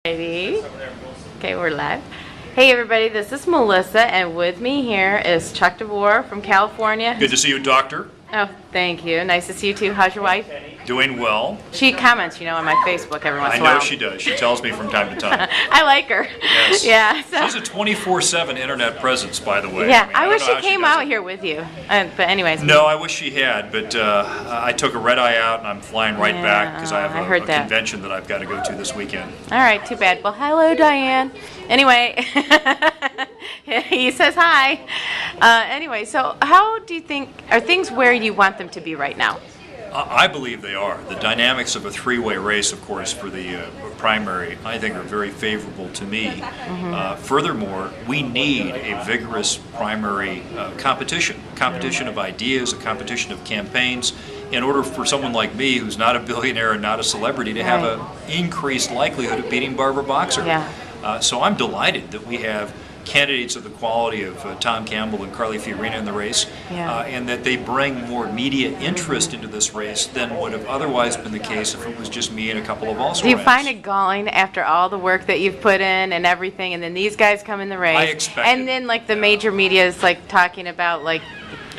Ready? Okay, we're live. Hey everybody, this is Melissa, and with me here is Chuck DeVore from California. Good to see you, Doctor. Oh, thank you. Nice to see you too. How's your wife? Doing well. She comments, on my Facebook every once in a I while. know she does. She tells me from time to time. I like her. Yes. Yeah. So. She's a 24/7 internet presence, by the way. Yeah, I I wish don't she know how came does out it. here with you. But anyways. No, I wish she had, but I took a red eye out and I'm flying right back because I have I a heard that. convention that I've got to go to this weekend. All right, too bad. Well, hello, Diane. Anyway, he says hi. Anyway, so how do you think, are things where you want them to be right now? I believe they are. The dynamics of a three-way race, of course, for the primary, I think are very favorable to me. Furthermore, we need a vigorous primary competition of ideas, a competition of campaigns, in order for someone like me, who's not a billionaire and not a celebrity, to have an increased likelihood of beating Barbara Boxer. Yeah. So I'm delighted that we have candidates of the quality of Tom Campbell and Carly Fiorina in the race, and that they bring more media interest into this race than would have otherwise been the case if it was just me and a couple of also-rans. Do you find it galling after all the work that you've put in and everything, and then these guys come in the race? I expect and it. then like the major media is like talking about like.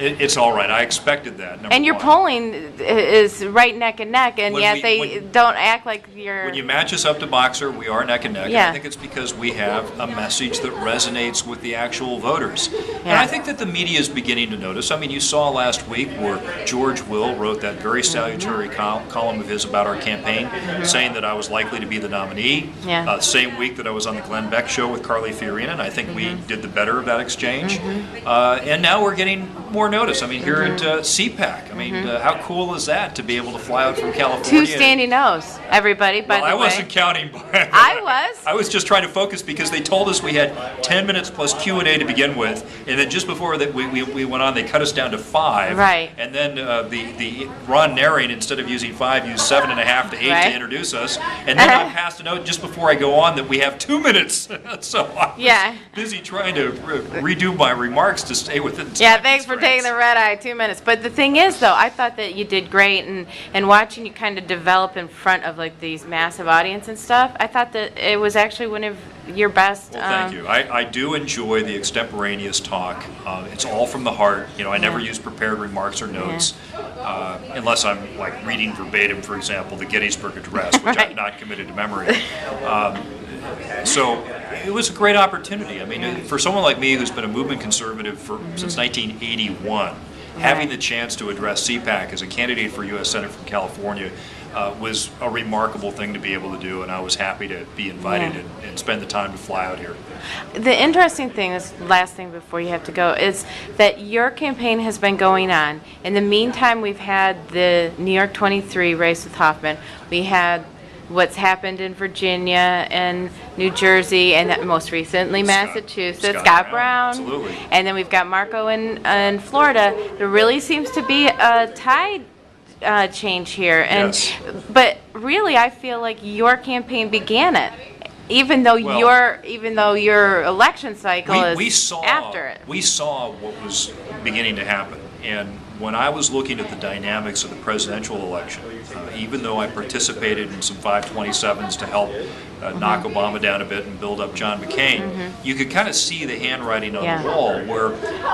It's all right. I expected that. And your polling is right neck and neck, and yet they don't act like you're. When you match us up to Boxer, we are neck and neck. Yeah. And I think it's because we have a message that resonates with the actual voters. And I think that the media is beginning to notice. I mean, you saw last week where George Will wrote that very salutary column of his about our campaign, saying that I was likely to be the nominee. Yeah. Same week that I was on the Glenn Beck show with Carly Fiorina, and I think we did the better of that exchange. And now we're getting more notice. I mean, here at CPAC, I mean, how cool is that to be able to fly out from California? 2 standing O's, everybody, by the way. I wasn't counting. I was. I was just trying to focus because they told us we had 10 minutes plus Q&A to begin with, and then just before that we went on, they cut us down to 5. Right. And then the Ron Naring, instead of using 5, used 7.5 to 8 to introduce us. And then I passed a note just before I go on that we have 2 minutes. So I was busy trying to redo my remarks to stay within time. Yeah, thanks for taking the red eye 2 minutes. But the thing is, though, I thought that you did great, and watching you kind of develop in front of like these massive audience and stuff, I thought that it was actually one of your best. Well, thank you. I do enjoy the extemporaneous talk. It's all from the heart. I never use prepared remarks or notes, unless I'm like reading verbatim, for example, the Gettysburg Address, which I've not committed to memory. So it was a great opportunity. I mean, for someone like me who's been a movement conservative since 1981, having the chance to address CPAC as a candidate for U.S. Senate from California was a remarkable thing to be able to do, and I was happy to be invited and spend the time to fly out here. The interesting thing, this last thing before you have to go, is that your campaign has been going on. In the meantime, we've had the New York 23 race with Hoffman. We had what's happened in Virginia and New Jersey, and most recently Massachusetts, Scott Brown. Absolutely. And then we've got Marco in Florida. There really seems to be a tide change here, and but really I feel like your campaign began it, even though your election cycle is after it. We saw what was beginning to happen, and when I was looking at the dynamics of the presidential election, even though I participated in some 527s to help knock Obama down a bit and build up John McCain, you could kind of see the handwriting on the wall where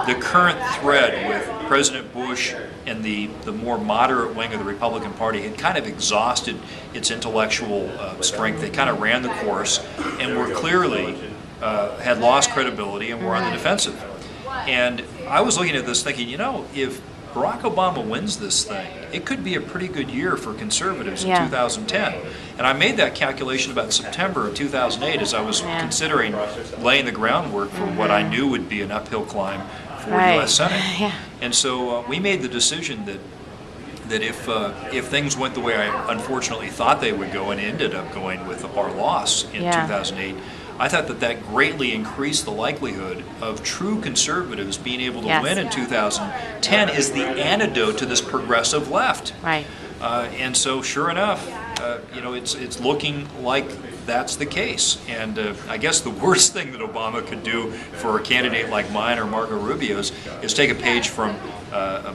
the current thread with President Bush and the more moderate wing of the Republican Party had kind of exhausted its intellectual strength. They kind of ran the course and were clearly had lost credibility and were on the defensive. And I was looking at this thinking, if Barack Obama wins this thing, it could be a pretty good year for conservatives in 2010. And I made that calculation about September of 2008 as I was considering laying the groundwork for what I knew would be an uphill climb for U.S. Senate. And so we made the decision that if things went the way I unfortunately thought they would go and ended up going with our loss in 2008, I thought that greatly increased the likelihood of true conservatives being able to win in 2010 is the antidote to this progressive left. Right. And so, sure enough, it's looking like that's the case. And I guess the worst thing that Obama could do for a candidate like mine or Marco Rubio's is take a page from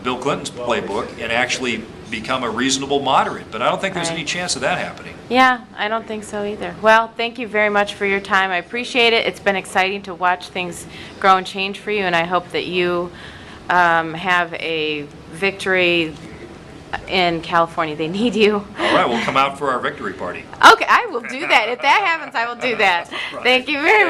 Bill Clinton's playbook and actually become a reasonable moderate. But I don't think there's any chance of that happening. Yeah, I don't think so either. Well, thank you very much for your time. I appreciate it. It's been exciting to watch things grow and change for you, and I hope that you have a victory in California. They need you. All right, we'll come out for our victory party. Okay, I will do that. If that happens, I will do that. Thank you very much.